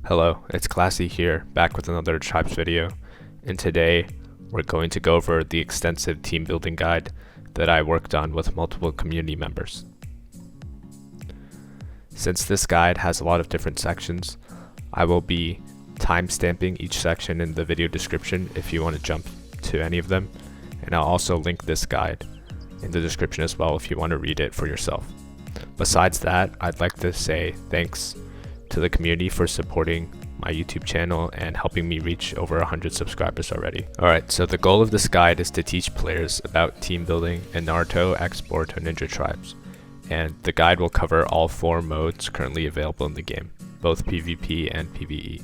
Hello, it's Classy here, back with another Tribes video, and today we're going to go over the extensive team building guide that I worked on with multiple community members. Since this guide has a lot of different sections, I will be timestamping each section in the video description if you want to jump to any of them, and I'll also link this guide in the description as well if you want to read it for yourself. Besides that, I'd like to say thanks to the community for supporting my YouTube channel and helping me reach over 100 subscribers already. Alright, so the goal of this guide is to teach players about team building in Naruto, X, Boruto, Ninja Tribes. And the guide will cover all 4 modes currently available in the game, both PvP and PvE.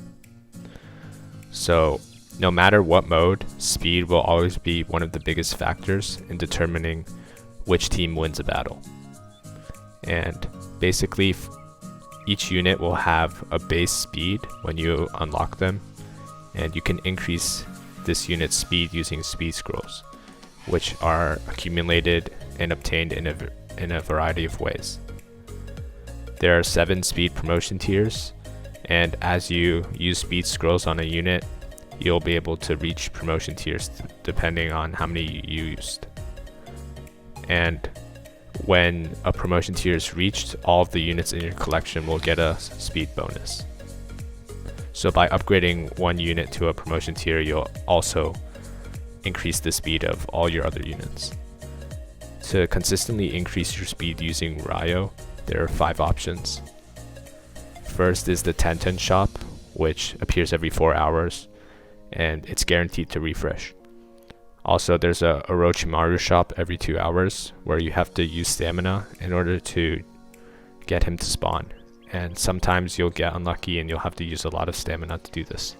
So no matter what mode, speed will always be one of the biggest factors in determining which team wins a battle. And basically, each unit will have a base speed when you unlock them, and you can increase this unit's speed using speed scrolls, which are accumulated and obtained in a variety of ways. There are 7 speed promotion tiers, and as you use speed scrolls on a unit, you'll be able to reach promotion tiers depending on how many you used. And when a promotion tier is reached, all of the units in your collection will get a speed bonus. So by upgrading one unit to a promotion tier, you'll also increase the speed of all your other units. To consistently increase your speed using Ryo, there are 5 options. First is the Tenten shop, which appears every 4 hours, and it's guaranteed to refresh. Also, there's a Orochimaru shop every 2 hours where you have to use stamina in order to get him to spawn. And sometimes you'll get unlucky and you'll have to use a lot of stamina to do this.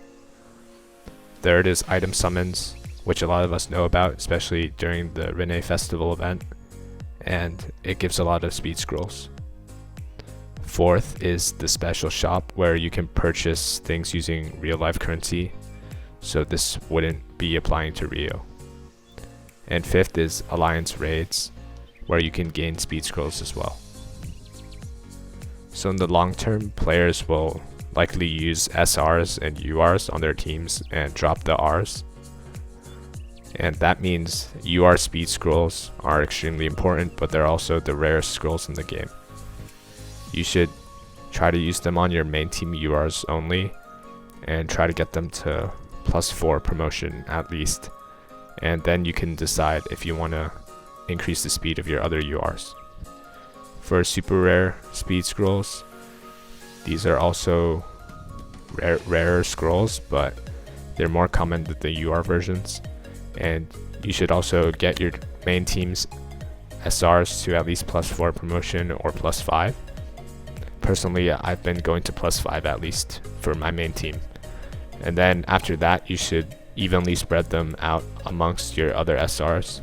Third is item summons, which a lot of us know about, especially during the Rene Festival event, and it gives a lot of speed scrolls. Fourth is the special shop where you can purchase things using real life currency, so this wouldn't be applying to Rio. And fifth is Alliance Raids, where you can gain speed scrolls as well. So in the long term, players will likely use SRs and URs on their teams and drop the Rs. And that means UR speed scrolls are extremely important, but they're also the rarest scrolls in the game. You should try to use them on your main team URs only, and try to get them to +4 promotion at least. And then you can decide if you want to increase the speed of your other URs. For super rare speed scrolls, these are also rarer scrolls, but they're more common than the UR versions. And you should also get your main team's SRs to at least +4 promotion or +5. Personally, I've been going to +5 at least for my main team. And then after that, you should evenly spread them out amongst your other SRs,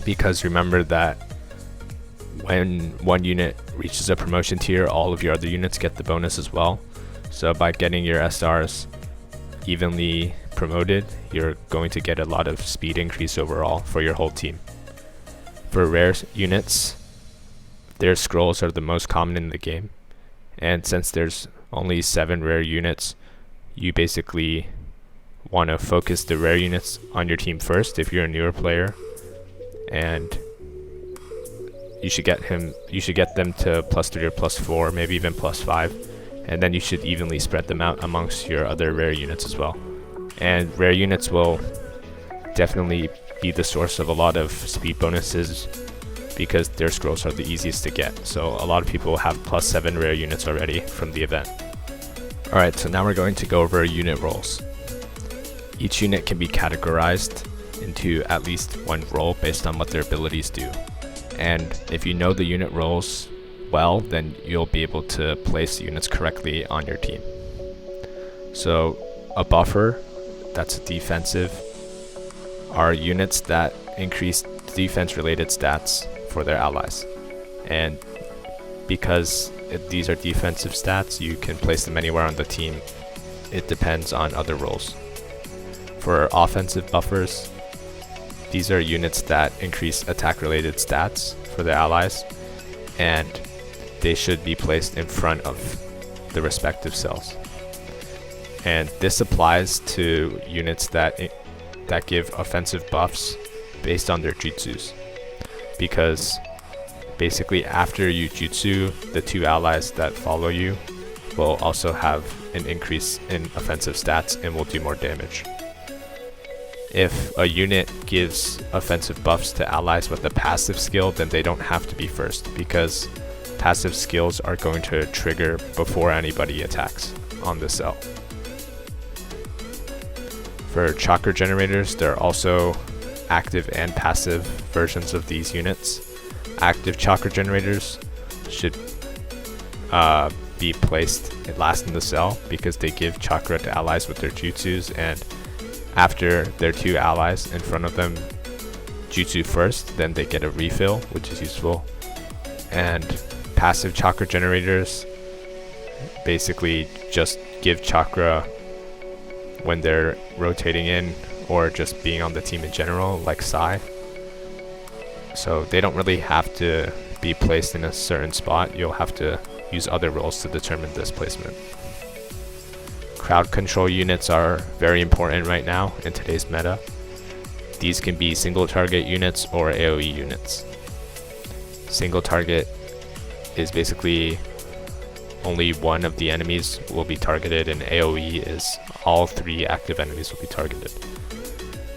because remember that when one unit reaches a promotion tier, all of your other units get the bonus as well. So by getting your SRs evenly promoted, you're going to get a lot of speed increase overall for your whole team. For rare units, their scrolls are the most common in the game, and since there's only 7 rare units, you basically want to focus the rare units on your team first if you're a newer player, and you should get them to +3 or +4, maybe even +5, and then you should evenly spread them out amongst your other rare units as well. And rare units will definitely be the source of a lot of speed bonuses because their scrolls are the easiest to get. So a lot of people have +7 rare units already from the event. Alright, so now we're going to go over unit roles. Each unit can be categorized into at least one role based on what their abilities do. And if you know the unit roles well, then you'll be able to place the units correctly on your team. So a buffer, that's defensive, are units that increase defense related stats for their allies. And because these are defensive stats, you can place them anywhere on the team. It depends on other roles. For offensive buffers, these are units that increase attack related stats for their allies, and they should be placed in front of the respective cells. And this applies to units that give offensive buffs based on their jutsus, because basically after you jutsu, the 2 allies that follow you will also have an increase in offensive stats and will do more damage. If a unit gives offensive buffs to allies with a passive skill, then they don't have to be first, because passive skills are going to trigger before anybody attacks on the cell. For chakra generators, there are also active and passive versions of these units. Active chakra generators should be placed last in the cell because they give chakra to allies with their jutsus, and after their 2 allies in front of them jutsu first, then they get a refill, which is useful. And passive chakra generators basically just give chakra when they're rotating in or just being on the team in general, like Sai. So they don't really have to be placed in a certain spot. You'll have to use other roles to determine this placement. Crowd control units are very important right now in today's meta. These can be single target units or AoE units. Single target is basically only one of the enemies will be targeted, and AoE is all 3 active enemies will be targeted.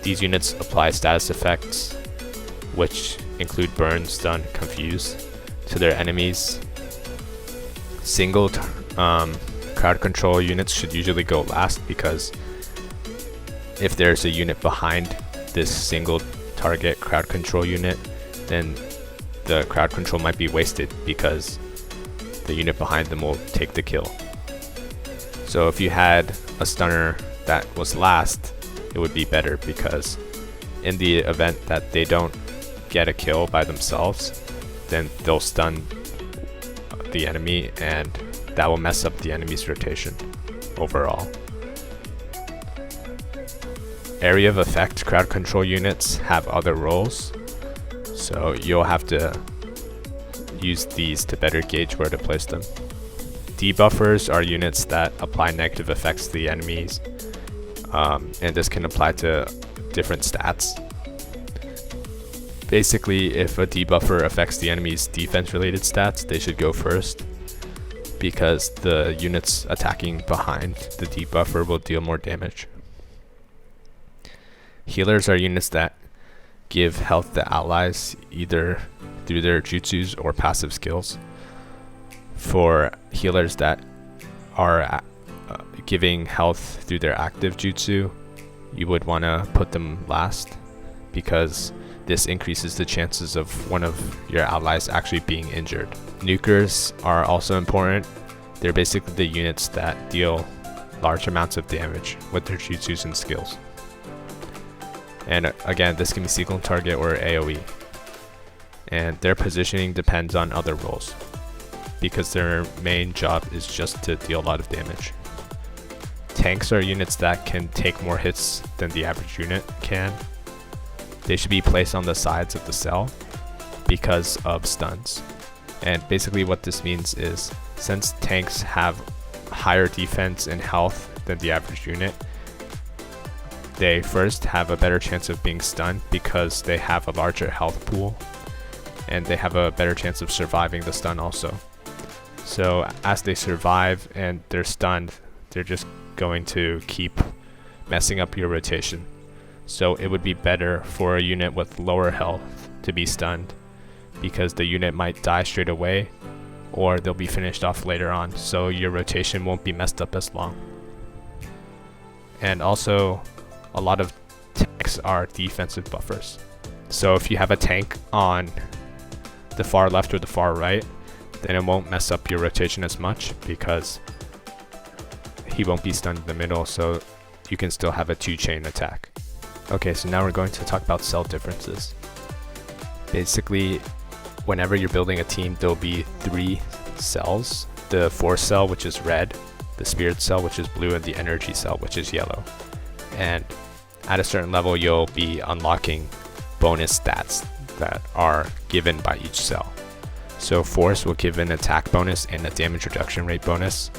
These units apply status effects, which include burn, stun, confuse, to their enemies. Single crowd control units should usually go last, because if there's a unit behind this single target crowd control unit, then the crowd control might be wasted because the unit behind them will take the kill. So if you had a stunner that was last, it would be better, because in the event that they don't get a kill by themselves, then they'll stun the enemy, and that will mess up the enemy's rotation overall. Area of effect crowd control units have other roles, so you'll have to use these to better gauge where to place them. Debuffers are units that apply negative effects to the enemies, and this can apply to different stats. Basically, if a debuffer affects the enemy's defense related stats, they should go first, because the units attacking behind the debuffer will deal more damage. Healers are units that give health to allies either through their jutsus or passive skills. For healers that are giving health through their active jutsu, you would want to put them last, because this increases the chances of one of your allies actually being injured. Nukers are also important. They're basically the units that deal large amounts of damage with their jutsus and skills. And again, this can be single target or AoE. And their positioning depends on other roles, because their main job is just to deal a lot of damage. Tanks are units that can take more hits than the average unit can. They should be placed on the sides of the cell because of stuns. And basically what this means is, since tanks have higher defense and health than the average unit, they first have a better chance of being stunned because they have a larger health pool, and they have a better chance of surviving the stun also. So as they survive and they're stunned, they're just going to keep messing up your rotation. So it would be better for a unit with lower health to be stunned, because the unit might die straight away, or they'll be finished off later on, so your rotation won't be messed up as long. And also, a lot of tanks are defensive buffers. So if you have a tank on the far left or the far right, then it won't mess up your rotation as much, because he won't be stunned in the middle, so you can still have a 2-chain attack. Okay, so now we're going to talk about cell differences. Basically, whenever you're building a team, there'll be 3 cells. The force cell, which is red, the spirit cell, which is blue, and the energy cell, which is yellow. And at a certain level, you'll be unlocking bonus stats that are given by each cell. So force will give an attack bonus and a damage reduction rate bonus.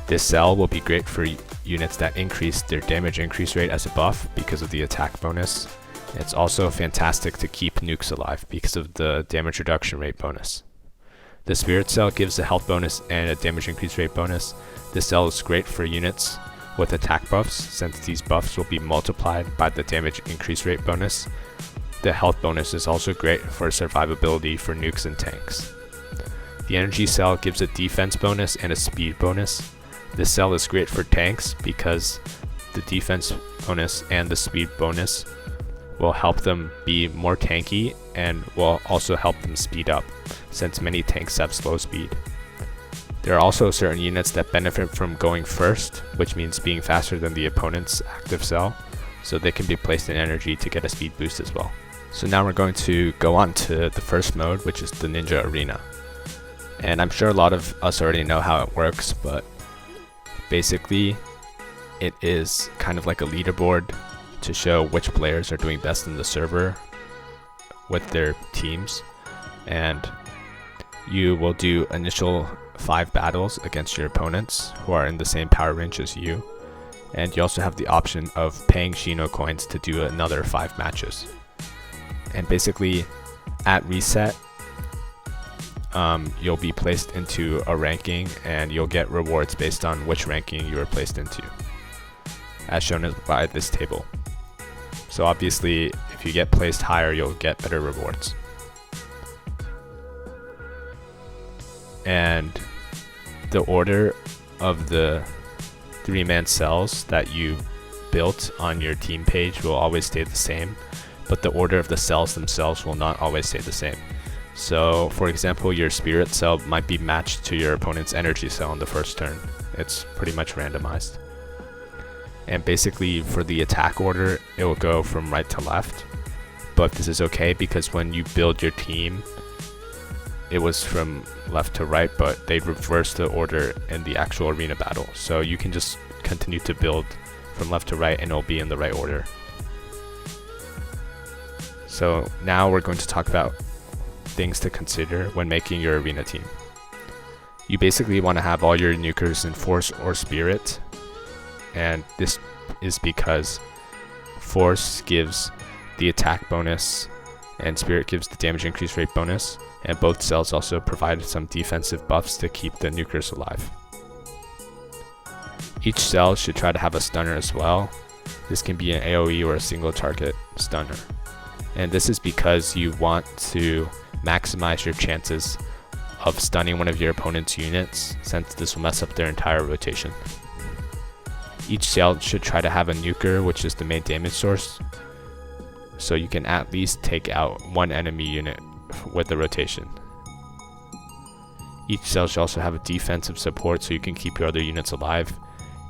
This cell will be great for units that increase their damage increase rate as a buff because of the attack bonus. It's also fantastic to keep nukes alive because of the damage reduction rate bonus. The Spirit Cell gives a health bonus and a damage increase rate bonus. This cell is great for units with attack buffs, since these buffs will be multiplied by the damage increase rate bonus. The health bonus is also great for survivability for nukes and tanks. The Energy Cell gives a defense bonus and a speed bonus. This cell is great for tanks because the defense bonus and the speed bonus will help them be more tanky and will also help them speed up, since many tanks have slow speed. There are also certain units that benefit from going first, which means being faster than the opponent's active cell, so they can be placed in energy to get a speed boost as well. So now we're going to go on to the first mode, which is the Ninja Arena. And I'm sure a lot of us already know how it works, but basically it is kind of like a leaderboard to show which players are doing best in the server with their teams. And you will do initial 5 battles against your opponents who are in the same power range as you. And you also have the option of paying Shino coins to do another 5 matches. And basically at reset, you'll be placed into a ranking and you'll get rewards based on which ranking you were placed into, as shown by this table. So obviously if you get placed higher, you'll get better rewards. And the order of the 3-man cells that you built on your team page will always stay the same, but the order of the cells themselves will not always stay the same. So for example, your Spirit Cell might be matched to your opponent's Energy Cell on the first turn. It's pretty much randomized. And basically for the attack order, it will go from right to left, but this is okay because when you build your team, it was from left to right, but they reversed the order in the actual arena battle. So you can just continue to build from left to right and it'll be in the right order. So now we're going to talk about things to consider when making your arena team. You basically want to have all your nukers in Force or Spirit, and this is because Force gives the attack bonus and Spirit gives the damage increase rate bonus, and both cells also provide some defensive buffs to keep the nukers alive. Each cell should try to have a stunner as well. This can be an AoE or a single target stunner. And this is because you want to maximize your chances of stunning one of your opponent's units, since this will mess up their entire rotation. Each cell should try to have a nuker, which is the main damage source, so you can at least take out one enemy unit with the rotation. Each cell should also have a defensive support so you can keep your other units alive,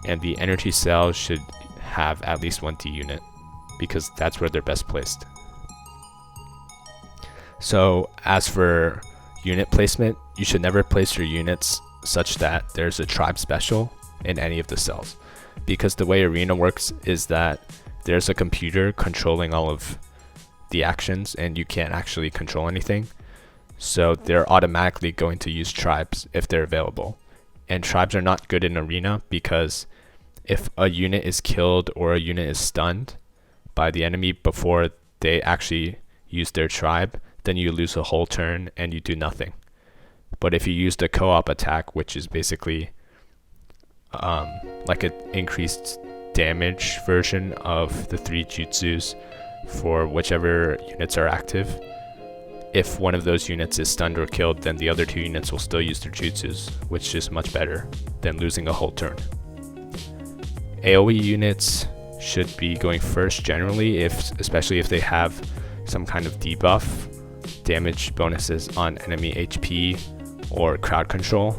and the energy cell should have at least one D unit because that's where they're best placed. So as for unit placement, you should never place your units such that there's a tribe special in any of the cells, because the way arena works is that there's a computer controlling all of the actions and you can't actually control anything. So they're automatically going to use tribes if they're available. And tribes are not good in arena because if a unit is killed or a unit is stunned by the enemy before they actually use their tribe, then you lose a whole turn and you do nothing. But if you use the co-op attack, which is basically like an increased damage version of the 3 jutsus for whichever units are active, if one of those units is stunned or killed, then the other 2 units will still use their jutsus, which is much better than losing a whole turn. AoE units should be going first generally, especially if they have some kind of debuff, damage bonuses on enemy HP or crowd control,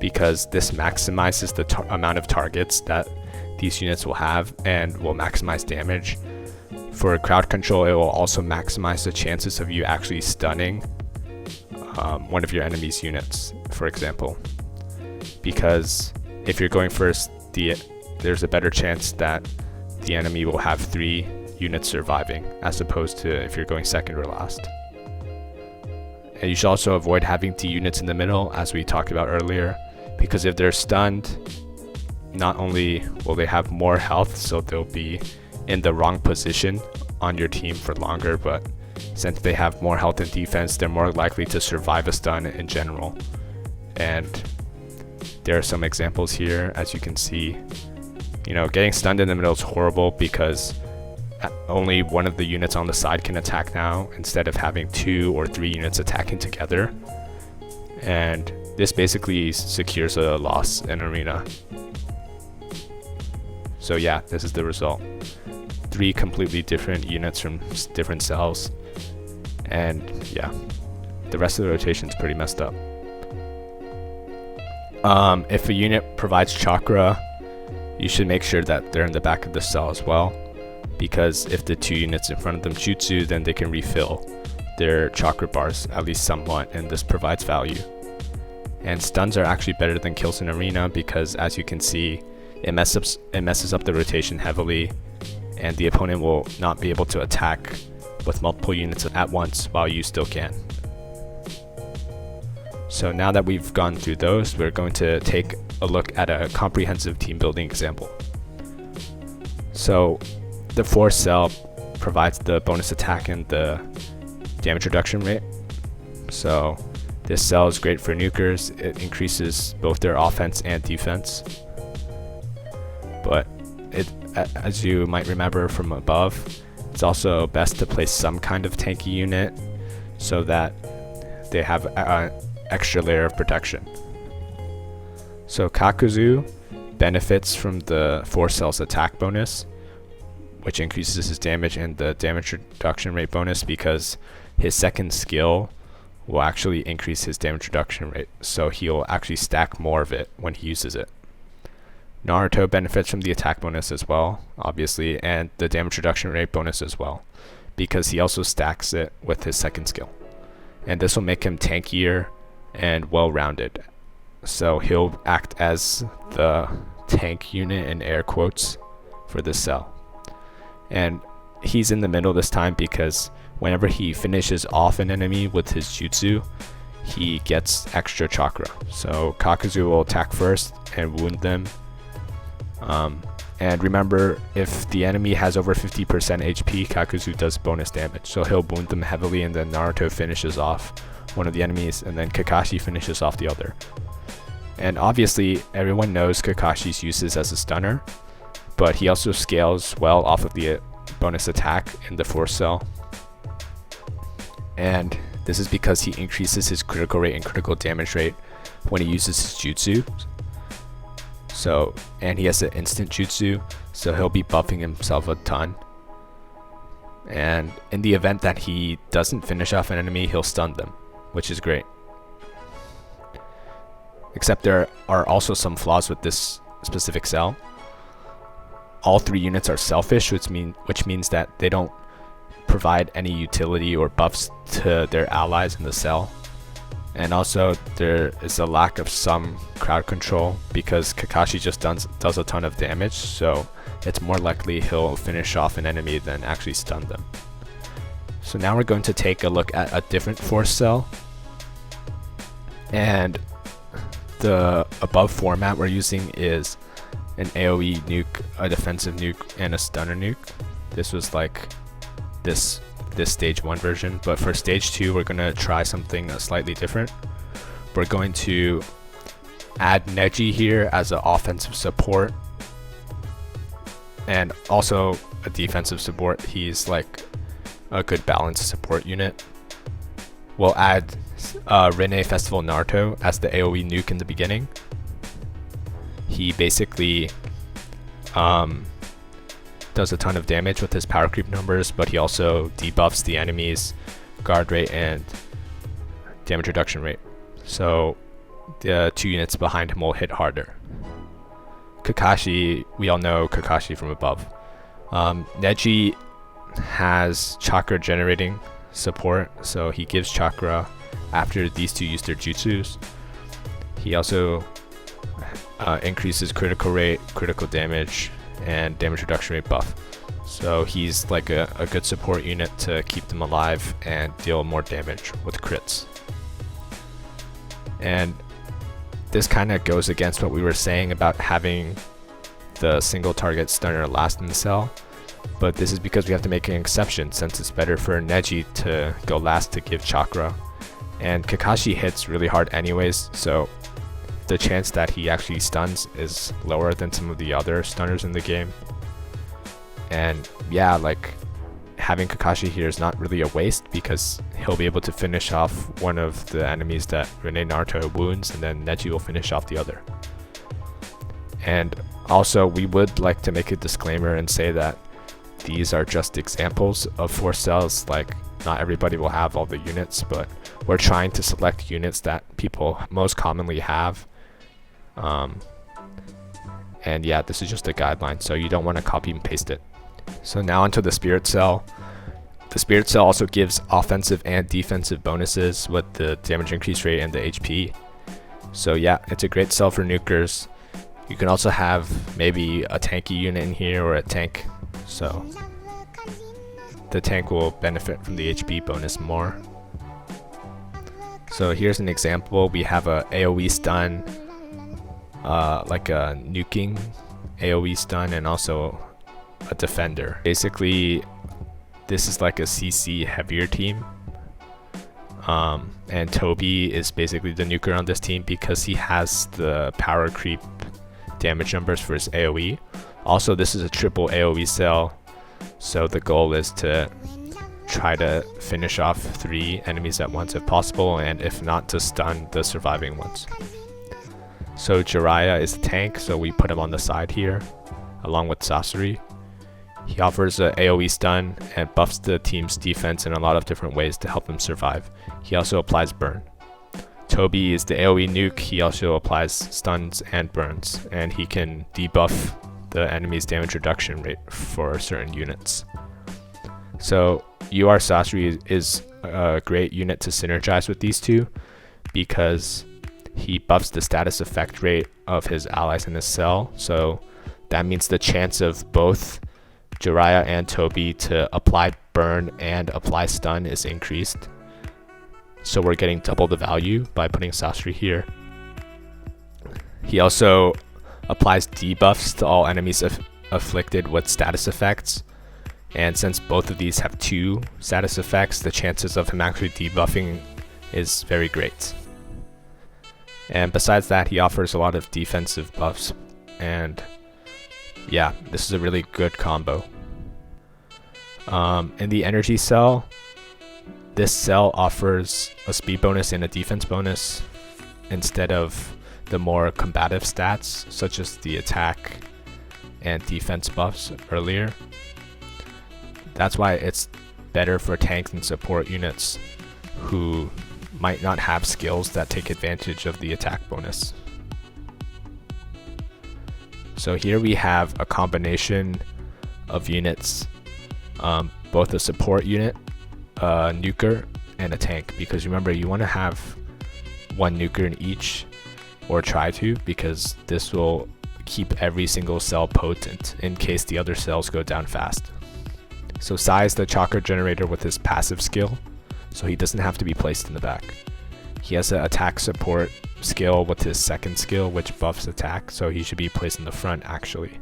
because this maximizes the amount of targets that these units will have and will maximize damage. For crowd control, it will also maximize the chances of you actually stunning one of your enemy's units, for example. Because if you're going first, there's a better chance that the enemy will have 3 units surviving, as opposed to if you're going second or last. And you should also avoid having D units in the middle, as we talked about earlier, because if they're stunned, not only will they have more health, so they'll be in the wrong position on your team for longer, but since they have more health and defense, they're more likely to survive a stun in general. And there are some examples here, as you can see. Getting stunned in the middle is horrible because only one of the units on the side can attack now, instead of having 2 or 3 units attacking together. And this basically secures a loss in arena. So yeah, this is the result. 3 completely different units from different cells. And yeah, the rest of the rotation is pretty messed up. If a unit provides chakra, you should make sure that they're in the back of the cell as well, because if the 2 units in front of them jutsu, then they can refill their chakra bars at least somewhat, and this provides value. And stuns are actually better than kills in arena because, as you can see, it messes up the rotation heavily, and the opponent will not be able to attack with multiple units at once while you still can. So now that we've gone through those, we're going to take a look at a comprehensive team building example. So the 4 cell provides the bonus attack and the damage reduction rate. So this cell is great for nukers. It increases both their offense and defense. But as you might remember from above, it's also best to place some kind of tanky unit so that they have an extra layer of protection. So Kakuzu benefits from the 4 cells attack bonus, which increases his damage, and the damage reduction rate bonus because his second skill will actually increase his damage reduction rate, so he'll actually stack more of it when he uses it. Naruto benefits from the attack bonus as well, obviously, and the damage reduction rate bonus as well, because he also stacks it with his second skill. And this will make him tankier and well-rounded. So he'll act as the tank unit in air quotes for this cell. And he's in the middle this time because whenever he finishes off an enemy with his jutsu, he gets extra chakra. So Kakuzu will attack first and wound them. And remember, if the enemy has over 50% HP, Kakuzu does bonus damage. So he'll wound them heavily, and then Naruto finishes off one of the enemies, and then Kakashi finishes off the other. And obviously, everyone knows Kakashi's uses as a stunner, but he also scales well off of the bonus attack in the 4 cell. And this is because he increases his critical rate and critical damage rate when he uses his jutsu. So, and he has an instant jutsu, so he'll be buffing himself a ton. And in the event that he doesn't finish off an enemy, he'll stun them, which is great. Except there are also some flaws with this specific cell. All 3 units are selfish, which means that they don't provide any utility or buffs to their allies in the cell. And also there is a lack of some crowd control because Kakashi just does a ton of damage, so it's more likely he'll finish off an enemy than actually stun them. So now we're going to take a look at a different 4 cell. And the above format we're using is an AoE nuke, a defensive nuke, and a stunner nuke. This was like this stage 1 version, but for stage 2 we're going to try something slightly different. We're going to add Neji here as an offensive support and also a defensive support. He's like a good balanced support unit. We'll add Rene Festival Naruto as the AoE nuke in the beginning. He basically does a ton of damage with his power creep numbers, but he also debuffs the enemy's guard rate and damage reduction rate. So the 2 units behind him will hit harder. Kakashi, we all know Kakashi from above. Neji has chakra generating support, so he gives chakra after these 2 use their jutsus. He also increases critical rate, critical damage, and damage reduction rate buff. So he's like a good support unit to keep them alive and deal more damage with crits. And this kind of goes against what we were saying about having the single target stunner last in the cell, but this is because we have to make an exception since it's better for Neji to go last to give chakra, and Kakashi hits really hard anyways, so the chance that he actually stuns is lower than some of the other stunners in the game. And yeah, like having Kakashi here is not really a waste because he'll be able to finish off one of the enemies that Rene Naruto wounds, and then Neji will finish off the other. And also, we would like to make a disclaimer and say that these are just examples of 4 cells. Like, not everybody will have all the units, but we're trying to select units that people most commonly have. And yeah, this is just a guideline, so you don't want to copy and paste it. So now onto the Spirit Cell. The Spirit Cell also gives offensive and defensive bonuses with the damage increase rate and the HP. So yeah, it's a great cell for nukers. You can also have maybe a tanky unit in here or a tank, so the tank will benefit from the HP bonus more. So here's an example. We have a AoE stun, like a nuking AoE stun, and also a defender. Basically, this is like a CC heavier team. And Toby is basically the nuker on this team because he has the power creep damage numbers for his AoE. Also, this is a triple AoE cell, so the goal is to try to finish off 3 enemies at once if possible, and if not, to stun the surviving ones. So Jiraiya is a tank, so we put him on the side here along with Sasori. He offers a AoE stun and buffs the team's defense in a lot of different ways to help them survive. He also applies burn. Toby is the AoE nuke. He also applies stuns and burns, and he can debuff the enemy's damage reduction rate for certain units. So UR Sasori is a great unit to synergize with these two because he buffs the status effect rate of his allies in this cell. So that means the chance of both Jiraiya and Toby to apply burn and apply stun is increased. So we're getting double the value by putting Sasori here. He also applies debuffs to all enemies afflicted with status effects. And since both of these have 2 status effects, the chances of him actually debuffing is very great. And besides that, he offers a lot of defensive buffs. And yeah, this is a really good combo. In the energy cell, this cell offers a speed bonus and a defense bonus instead of the more combative stats such as the attack and defense buffs earlier. That's why it's better for tanks and support units who might not have skills that take advantage of the attack bonus. So here we have a combination of units, both a support unit, a nuker, and a tank, because remember, you want to have 1 nuker in each, or try to, because this will keep every single cell potent in case the other cells go down fast. So Sai is the chakra generator with his passive skill, so he doesn't have to be placed in the back. He has an attack support skill with his second skill, which buffs attack, so he should be placed in the front actually.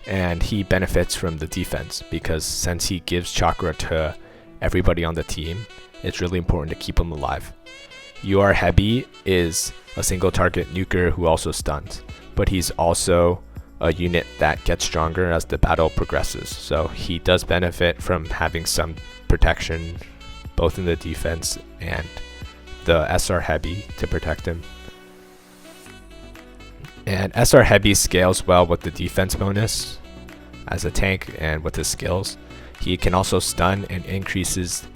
And he benefits from the defense because since he gives chakra to everybody on the team, it's really important to keep him alive. UR Hebi is a single target nuker who also stuns, but he's also a unit that gets stronger as the battle progresses, so he does benefit from having some protection both in the defense and the SR Hebi to protect him. And SR Hebi scales well with the defense bonus as a tank and with his skills. He can also stun and increases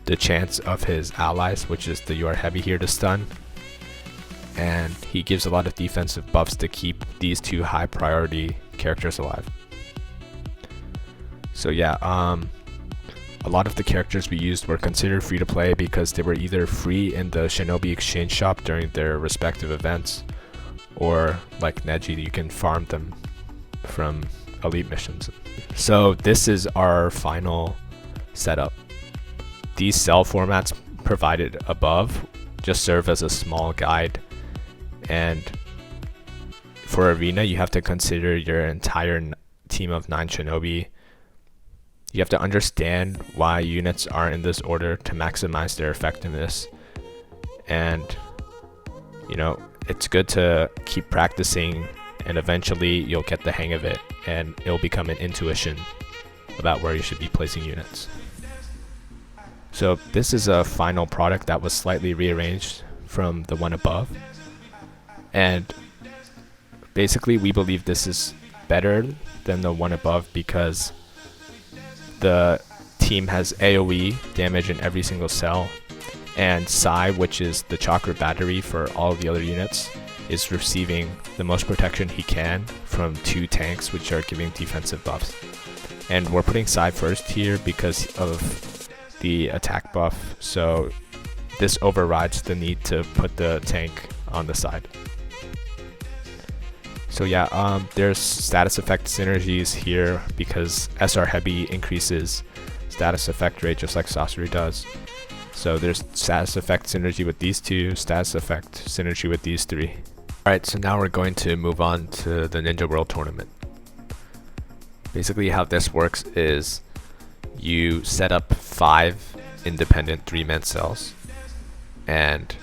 the chance of his allies, which is the UR Hebi here, to stun. And he gives a lot of defensive buffs to keep these 2 high priority characters alive. So yeah, a lot of the characters we used were considered free to play because they were either free in the Shinobi Exchange Shop during their respective events, or like Neji, you can farm them from elite missions. So this is our final setup. These cell formats provided above just serve as a small guide, and for Arena, you have to consider your entire team of 9 Shinobi. You have to understand why units are in this order to maximize their effectiveness. And, you know, it's good to keep practicing, and eventually you'll get the hang of it, and it'll become an intuition about where you should be placing units. So this is a final product that was slightly rearranged from the one above. And basically we believe this is better than the one above because the team has AoE damage in every single cell, and Sai, which is the chakra battery for all the other units, is receiving the most protection he can from 2 tanks which are giving defensive buffs. And we're putting Sai first here because of the attack buff, so this overrides the need to put the tank on the side. So yeah, there's status effect synergies here because SR Heavy increases status effect rate just like Glossary does. So there's status effect synergy with these 2, status effect synergy with these 3. Alright, so now we're going to move on to the Ninja World Tournament. Basically how this works is you set up 5 independent 3-man cells, and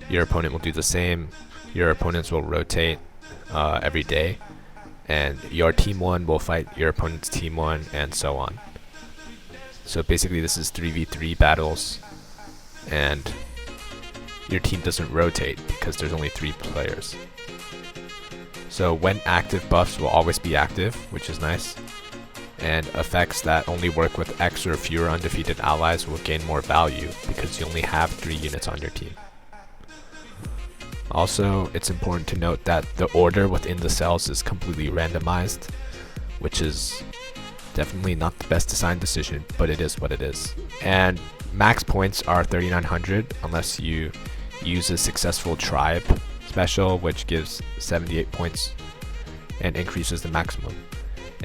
your opponent will do the same. Your opponents will rotate every day, and your team 1 will fight your opponent's team 1, and so on. So basically this is 3v3 battles, and your team doesn't rotate because there's only 3 players. So when active buffs will always be active, which is nice, and effects that only work with X or fewer undefeated allies will gain more value because you only have 3 units on your team. Also, it's important to note that the order within the cells is completely randomized, which is definitely not the best design decision, but it is what it is. And max points are 3900 unless you use a successful tribe special, which gives 78 points and increases the maximum.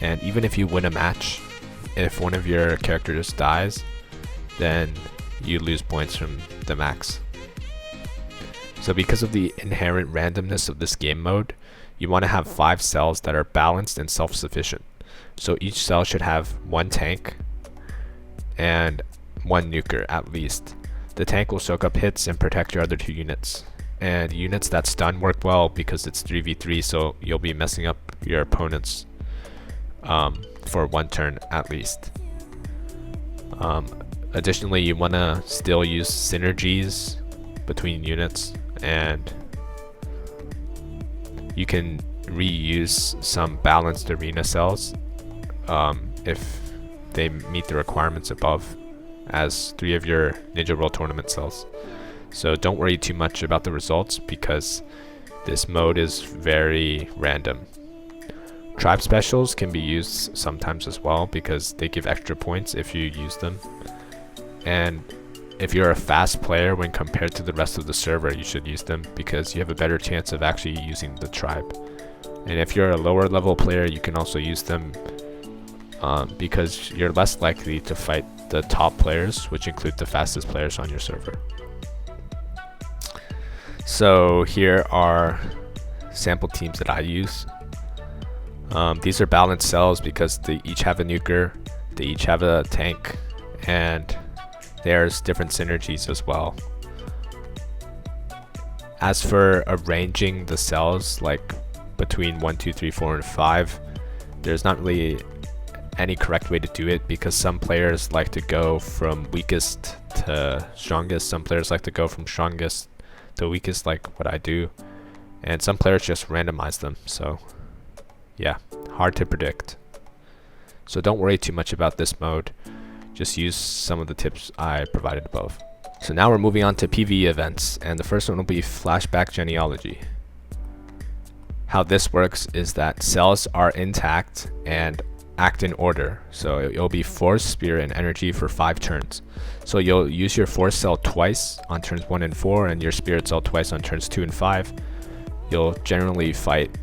And even if you win a match, if one of your characters dies, then you lose points from the max. So because of the inherent randomness of this game mode, you want to have 5 cells that are balanced and self-sufficient. So each cell should have 1 tank and 1 nuker at least. The tank will soak up hits and protect your other 2 units. And units that stun work well because it's 3v3, so you'll be messing up your opponents for 1 turn at least. Additionally, you want to still use synergies between units, and you can reuse some balanced arena cells if they meet the requirements above as 3 of your Ninja World Tournament cells. So don't worry too much about the results because this mode is very random. Tribe specials can be used sometimes as well because they give extra points if you use them. And if you're a fast player when compared to the rest of the server, you should use them because you have a better chance of actually using the tribe. And if you're a lower level player, you can also use them because you're less likely to fight the top players, which include the fastest players on your server. So here are sample teams that I use. These are balanced cells because they each have a nuker, they each have a tank, and there's different synergies as well. As for arranging the cells, like between 1, 2, 3, 4, and 5, there's not really any correct way to do it because some players like to go from weakest to strongest, some players like to go from strongest to weakest, like what I do, and some players just randomize them. So yeah, hard to predict. So don't worry too much about this mode. Just use some of the tips I provided above. So now we're moving on to PvE events, and the first one will be Flashback Genealogy. How this works is that cells are intact and act in order. So it'll be Force, Spirit, and Energy for 5 turns. So you'll use your Force cell twice on turns 1 and 4, and your Spirit cell twice on turns 2 and 5. You'll generally fight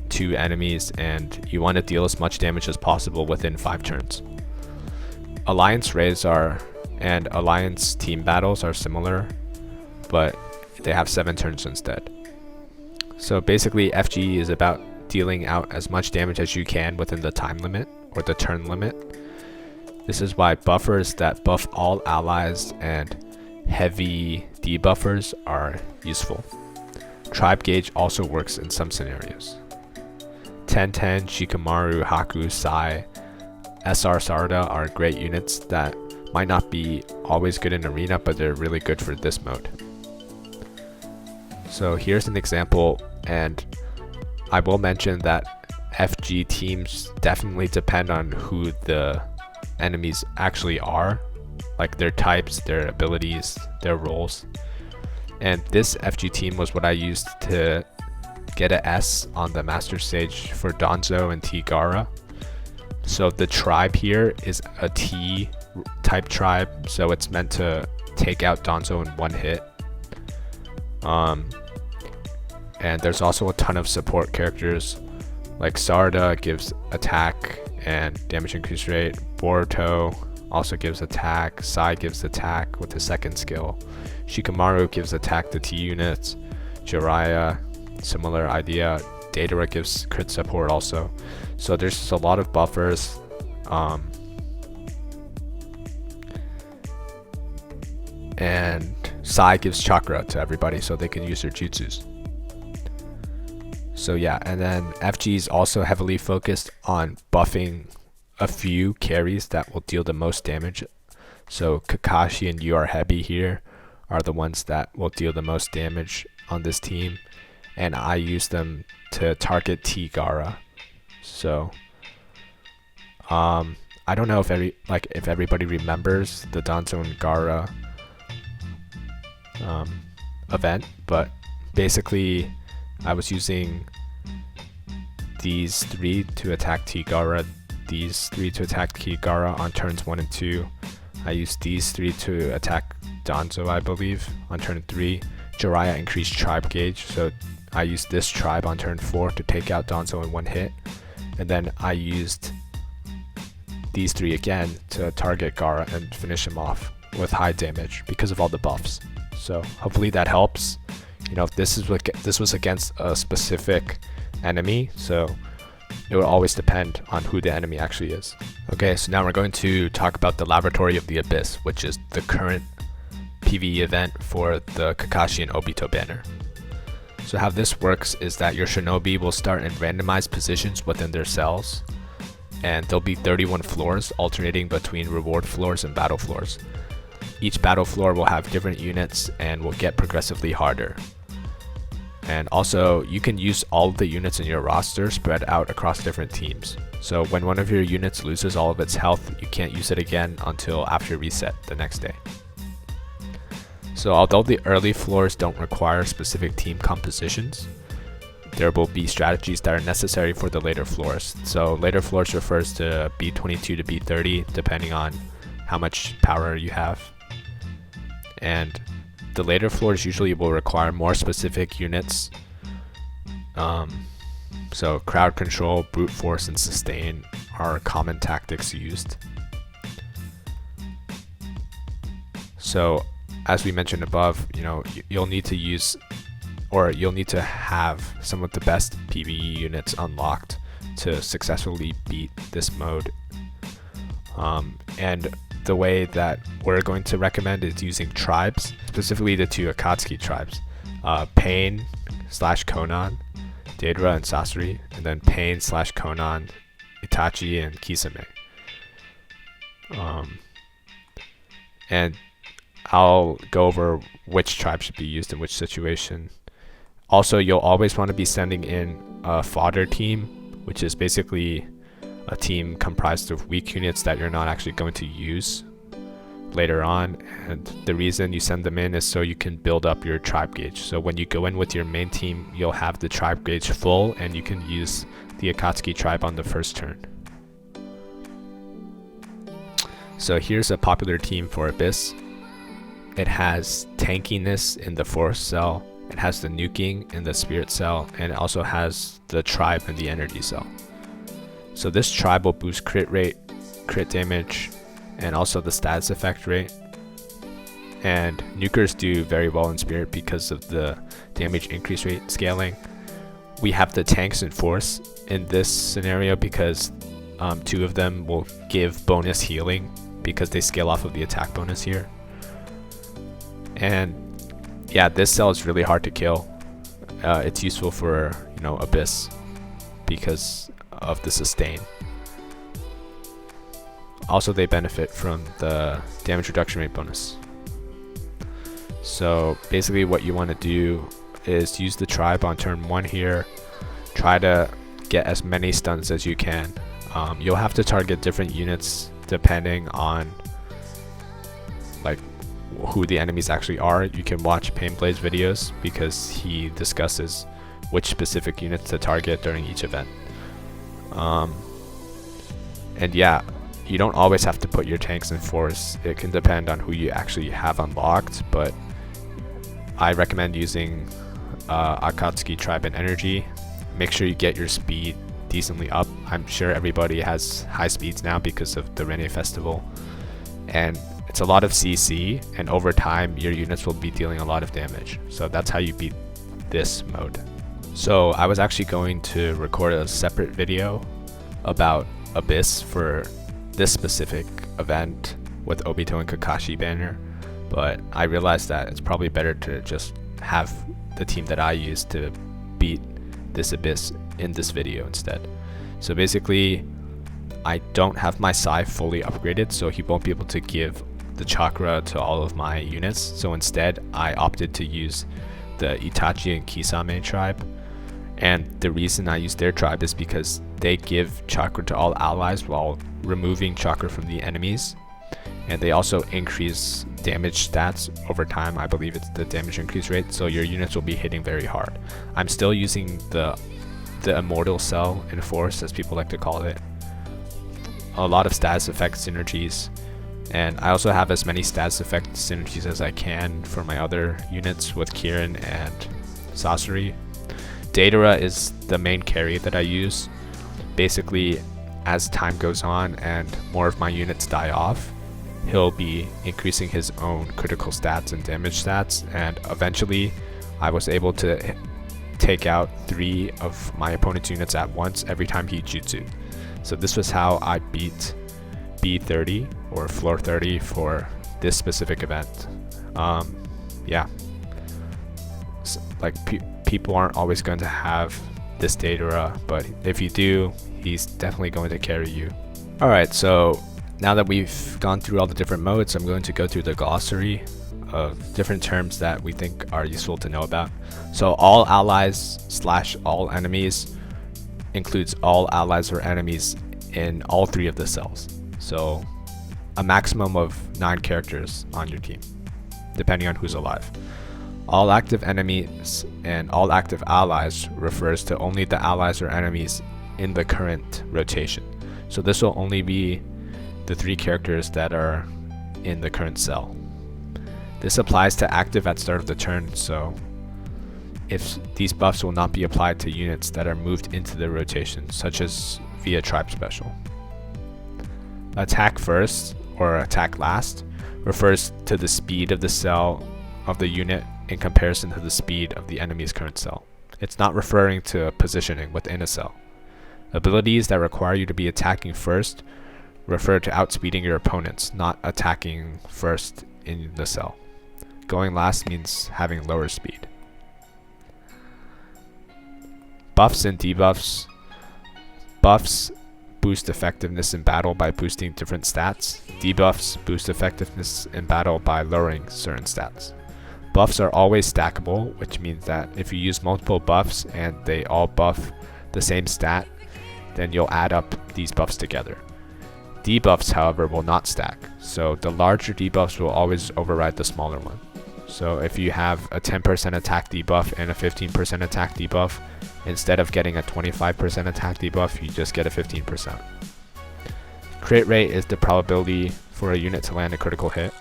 2 enemies, and you want to deal as much damage as possible within 5 turns. Alliance raids and Alliance team battles are similar, but they have 7 turns instead. So basically FGE is about dealing out as much damage as you can within the time limit or the turn limit. This is why buffers that buff all allies and heavy debuffers are useful. Tribe Gauge also works in some scenarios. 1010, Shikamaru, Haku, Sai, SR Sarda are great units that might not be always good in arena, but they're really good for this mode. So here's an example, and I will mention that FG teams definitely depend on who the enemies actually are, like their types, their abilities, their roles. And this FG team was what I used to get a S on the master stage for Danzo and T Gara. So the tribe here is a T type tribe, so it's meant to take out Danzo in one hit. And there's also a ton of support characters, like Sarda gives attack and damage increase rate. Boruto also gives attack. Sai gives attack with the second skill. Shikamaru gives attack to T units. Jiraiya, similar idea. Datara gives crit support also. So there's just a lot of buffers. And Sai gives chakra to everybody so they can use their jutsus. So yeah, and then FG is also heavily focused on buffing a few carries that will deal the most damage. So Kakashi and Hebi here are the ones that will deal the most damage on this team, and I use them to target T Gara. So I don't know if everybody remembers the Danzo and Gara event, but basically I was using these three to attack T Gara, these three to attack T Gara on turns 1 and 2. I used these three to attack Danzo, I believe, on turn 3. Jiraiya increased tribe gauge, so I used this tribe on turn 4 to take out Danzo in one hit. And then I used these three again to target Gara and finish him off with high damage because of all the buffs. So hopefully that helps. You know, this was against a specific enemy, so it will always depend on who the enemy actually is. Okay, so now we're going to talk about the Laboratory of the Abyss, which is the current PvE event for the Kakashi and Obito banner. So how this works is that your shinobi will start in randomized positions within their cells, and there'll be 31 floors alternating between reward floors and battle floors. Each battle floor will have different units and will get progressively harder. And also, you can use all of the units in your roster spread out across different teams. So when one of your units loses all of its health, you can't use it again until after reset the next day. So although the early floors don't require specific team compositions, there will be strategies that are necessary for the later floors. So later floors refers to B22 to B30, depending on how much power you have. And the later floors usually will require more specific units. So crowd control, brute force, and sustain are common tactics used. So as we mentioned above, you know, you'll need to use, or you'll need to have some of the best PvE units unlocked to successfully beat this mode. And the way that we're going to recommend is using tribes, specifically the two Akatsuki tribes, Pain / Conan, Datara and Sasori, and then Pain / Conan, Itachi and Kisame. And I'll go over which tribe should be used in which situation. Also, you'll always want to be sending in a fodder team, which is basically a team comprised of weak units that you're not actually going to use later on, and the reason you send them in is so you can build up your tribe gauge. So when you go in with your main team, you'll have the tribe gauge full and you can use the Akatsuki tribe on the first turn. So here's a popular team for Abyss. It has tankiness in the force cell, it has the nuking in the spirit cell, and it also has the tribe in the energy cell. So this tribe will boost crit rate, crit damage, and also the status effect rate. And nukers do very well in spirit because of the damage increase rate scaling, we have the tanks and force in this scenario because 2 of them will give bonus healing because they scale off of the attack bonus here. And yeah, this cell is really hard to kill. It's useful for, you know, Abyss because of the sustain. Also, they benefit from the damage reduction rate bonus. So basically what you want to do is use the tribe on turn 1 here. Try to get as many stuns as you can. You'll have to target different units depending on like who the enemies actually are. You can watch Painblade's videos because he discusses which specific units to target during each event. And yeah, you don't always have to put your tanks in force. It can depend on who you actually have unlocked, but I recommend using Akatsuki Tribe and Energy. Make sure you get your speed decently up. I'm sure everybody has high speeds now because of the Rene Festival. And it's a lot of CC, and over time your units will be dealing a lot of damage. So that's how you beat this mode. So I was actually going to record a separate video about Abyss for this specific event with Obito and Kakashi banner, but I realized that it's probably better to just have the team that I use to beat this Abyss in this video instead. So basically, I don't have my Sai fully upgraded, so he won't be able to give the chakra to all of my units. So instead, I opted to use the Itachi and Kisame tribe. And the reason I use their tribe is because they give chakra to all allies while removing chakra from the enemies. And they also increase damage stats over time. I believe it's the damage increase rate, so your units will be hitting very hard. I'm still using the immortal cell in force, as people like to call it. A lot of status effect synergies, and I also have as many status effect synergies as I can for my other units with Kirin and Sasori. Datara is the main carry that I use. Basically, as time goes on and more of my units die off, he'll be increasing his own critical stats and damage stats, and eventually I was able to take out 3 of my opponent's units at once every time he jutsu. So this was how I beat B30 or floor 30 for this specific event. Yeah, so, like people aren't always going to have this Datara, but if you do, he's definitely going to carry you. Alright, so now that we've gone through all the different modes, I'm going to go through the glossary of different terms that we think are useful to know about. So all allies / all enemies includes all allies or enemies in all 3 of the cells. So a maximum of 9 characters on your team, depending on who's alive. All active enemies and all active allies refers to only the allies or enemies in the current rotation. So this will only be the 3 characters that are in the current cell. This applies to active at start of the turn, so if these buffs will not be applied to units that are moved into the rotation, such as via tribe special. Attack first or attack last refers to the speed of the cell of the unit in comparison to the speed of the enemy's current cell. It's not referring to positioning within a cell. Abilities that require you to be attacking first refer to outspeeding your opponents, not attacking first in the cell. Going last means having lower speed. Buffs and debuffs. Buffs boost effectiveness in battle by boosting different stats. Debuffs boost effectiveness in battle by lowering certain stats. Buffs are always stackable, which means that if you use multiple buffs and they all buff the same stat, then you'll add up these buffs together. Debuffs, however, will not stack, so the larger debuffs will always override the smaller one. So if you have a 10% attack debuff and a 15% attack debuff, instead of getting a 25% attack debuff, you just get a 15%. Crit rate is the probability for a unit to land a critical hit.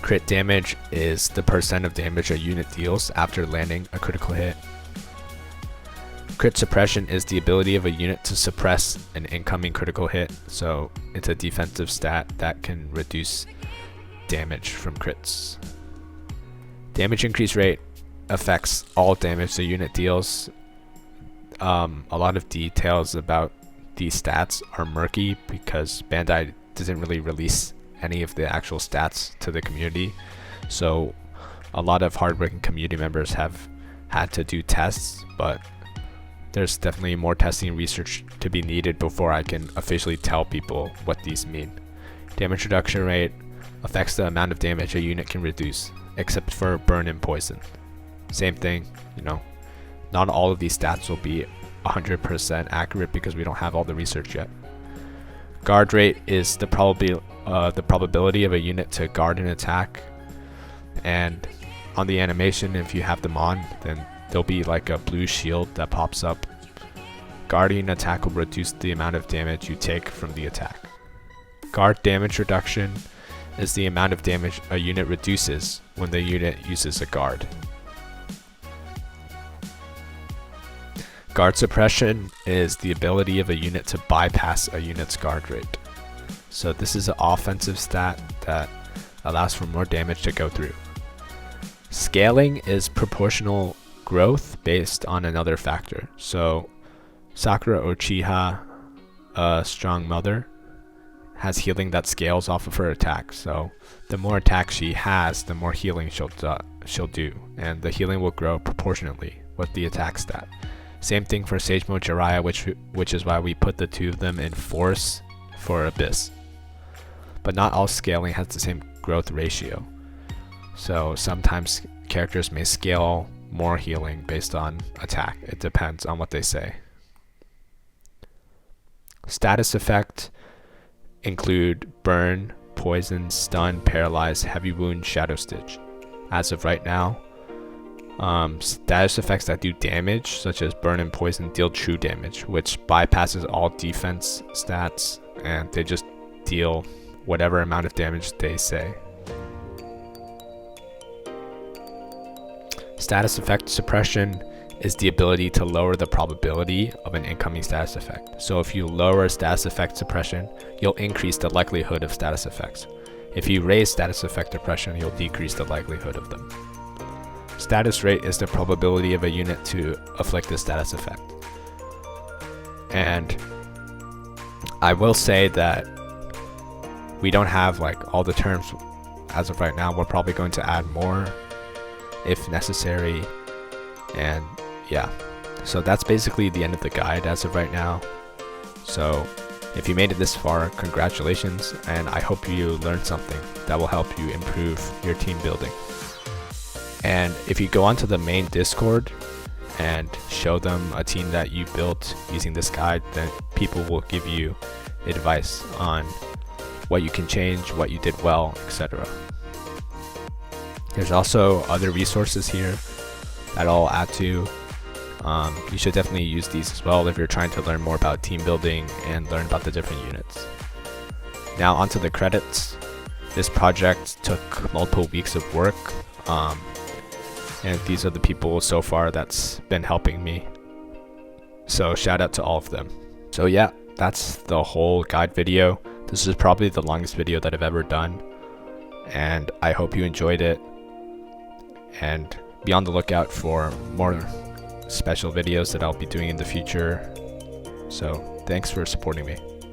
Crit damage is the percent of damage a unit deals after landing a critical hit. Crit suppression is the ability of a unit to suppress an incoming critical hit, so it's a defensive stat that can reduce damage from crits. Damage increase rate affects all damage the unit deals. A lot of details about these stats are murky because Bandai doesn't really release any of the actual stats to the community. So a lot of hardworking community members have had to do tests, but there's definitely more testing and research to be needed before I can officially tell people what these mean. Damage reduction rate affects the amount of damage a unit can reduce, except for burn and poison. Same thing, you know, not all of these stats will be 100% accurate because we don't have all the research yet. Guard rate is the probability of a unit to guard an attack, and on the animation, if you have them on, then there'll be like a blue shield that pops up. Guarding an attack will reduce the amount of damage you take from the attack. Guard damage reduction is the amount of damage a unit reduces when the unit uses a guard. Guard suppression is the ability of a unit to bypass a unit's guard rate. So this is an offensive stat that allows for more damage to go through. Scaling is proportional growth based on another factor. So Sakura Uchiha, a strong mother, has healing that scales off of her attack. So the more attack she has, the more healing she'll do, and the healing will grow proportionately with the attack stat. Same thing for Sage Mode Jiraiya, which is why we put the two of them in Force for Abyss. But not all scaling has the same growth ratio. So sometimes characters may scale more healing based on attack. It depends on what they say. Status effect include burn, poison, stun, paralyze, heavy wound, shadow stitch. As of right now, status effects that do damage, such as burn and poison, deal true damage, which bypasses all defense stats, and they just deal whatever amount of damage they say. Status effect suppression is the ability to lower the probability of an incoming status effect. So if you lower status effect suppression, you'll increase the likelihood of status effects. If you raise status effect suppression, you'll decrease the likelihood of them. Status rate is the probability of a unit to afflict a status effect. And I will say that we don't have like all the terms as of right now. We're probably going to add more if necessary. And yeah, so that's basically the end of the guide as of right now. So if you made it this far, congratulations, and I hope you learned something that will help you improve your team building. And if you go onto the main Discord and show them a team that you built using this guide, then people will give you advice on what you can change, what you did well, etc. There's also other resources here that I'll add to. You should definitely use these as well if you're trying to learn more about team building and learn about the different units. Now onto the credits. This project took multiple weeks of work, and these are the people so far that's been helping me. So shout out to all of them. So yeah, that's the whole guide video. This is probably the longest video that I've ever done, and I hope you enjoyed it. And be on the lookout for more special videos that I'll be doing in the future. So thanks for supporting me.